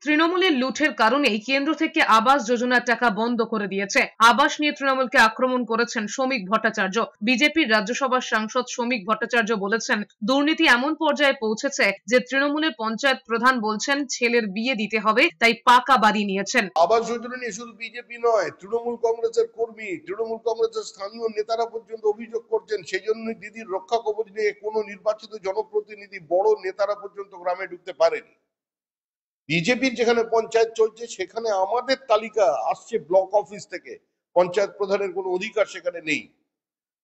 তৃণমূলের লুঠের কারণেই কেন্দ্র থেকে আবাস যোজনার টাকা বন্ধ করে দিয়েছে। আবাস নিয়ে তৃণমূলকে আক্রমণ করেছেন শ্রমিক ভট্টাচার্য। বিজেপির রাজ্যসভার সাংসদ শ্রমিক ভট্টাচার্য বলেছেন, দুর্নীতি এমন পর্যায়ে পৌঁছেছে যে তৃণমূলের পঞ্চায়েত প্রধান বলছেন ছেলের বিয়ে দিতে হবে, তাই পাকা বাড়ি নিয়েছেন। আবাস যোজনা নিয়ে শুধু বিজেপি নয়, তৃণমূল কংগ্রেসের কর্মী, তৃণমূল কংগ্রেসের স্থানীয় নেতারা পর্যন্ত অভিযোগ করছেন সেই জন্য দিদির রক্ষা কবচ নিয়ে কোনো নির্বাচিত জনপ্রতিনিধি, বড় নেতারা পর্যন্ত গ্রামে ঢুকতে পারেনি। বিজেপির যেখানে পঞ্চায়েত চলছে সেখানে আমাদের তালিকা আসছে ব্লক অফিস থেকে, পঞ্চায়েত প্রধানের কোনো অধিকার সেখানে নেই।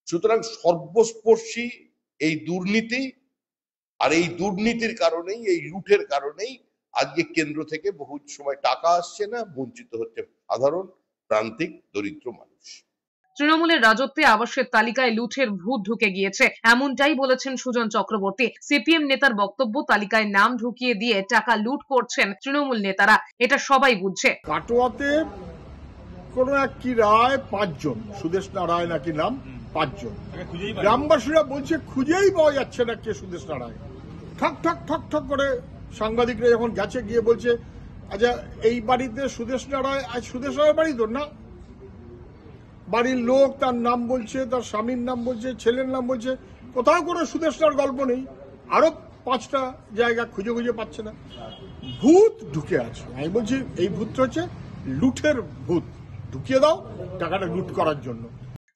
সুতরাং সর্বস্পর্শী এই দুর্নীতি, আর এই দুর্নীতির কারণেই, এই লুটের কারণেই আজকে কেন্দ্র থেকে বহু সময় টাকা আসছে না, বঞ্চিত হচ্ছে সাধারণ প্রান্তিক দরিদ্র মানুষ। তৃণমূলের রাজত্বে আবাসের তালিকায় লুঠের ভূত ঢুকে গিয়েছে, এমনটাই বলেছেন সুজন চক্রবর্তী। সিপিএম নেতার বক্তব্য, তালিকায় নাম ঢুকিয়ে দিয়ে টাকা লুট করছেন তৃণমূল নেতারা, এটা সবাই বুঝছে। কাটোয়াতে কোন এক কি রায় 5 জন, সুদেশ নারায়ণ নাকি নাম, 5 জন গ্রামবাসীরা বলছে খুঁজেই পাওয়া যাচ্ছে না কে সুদেশ নারায়ণ। ঠক ঠক ঠক ঠক করে সাংবাদিকরা যখন গেছে গিয়ে বলছে, আচ্ছা এই বাড়িতে সুদেশ নারায়ণ, আজ সুদেশ নারায়ণ বাড়ি তো না, বাড়ির লোক তার নাম বলছে, তার স্বামীর নাম বলছে, ছেলের নাম বলছে, কোথাও কোনো সুদেশনার গল্প নেই। আরো 5টা জায়গা খুঁজে খুঁজে পাচ্ছে না। ভূত ঢুকে আছে। আমি বলছি এই ভূতটা হচ্ছে লুঠের ভূত, ঢুকিয়ে দাও টাকাটা লুট করার জন্য।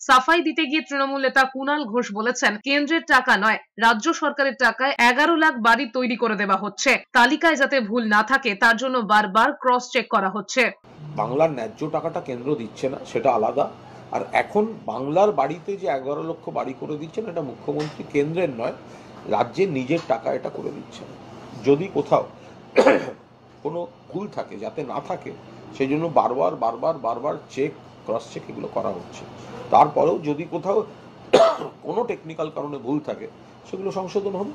সাফাই দিতে গিয়ে তৃণমূল নেতা কুণাল ঘোষ বলেছেন, কেন্দ্রের টাকা নয়, রাজ্য সরকারের টাকায় 11 লাখ বাড়ি তৈরি করে দেওয়া হচ্ছে। তালিকায় যাতে ভুল না থাকে তার জন্য বারবার ক্রস চেক করা হচ্ছে। বাংলার ন্যায্য টাকাটা কেন্দ্র দিচ্ছে না, সেটা আলাদা। আর এখন বাংলার বাড়িতে যে 11 লক্ষ বাড়ি করে দিচ্ছেন, এটা মুখ্যমন্ত্রী কেন্দ্রের নয়, রাজ্যের নিজের টাকা এটা করে দিচ্ছেন। যদি কোথাও কোনো ভুল থাকে, যাতে না থাকে সেই জন্য বারবার বারবার বারবার চেক, ক্রস চেক এগুলো করা হচ্ছে। তারপরেও যদি কোথাও কোনো টেকনিক্যাল কারণে ভুল থাকে সেগুলো সংশোধন হবে।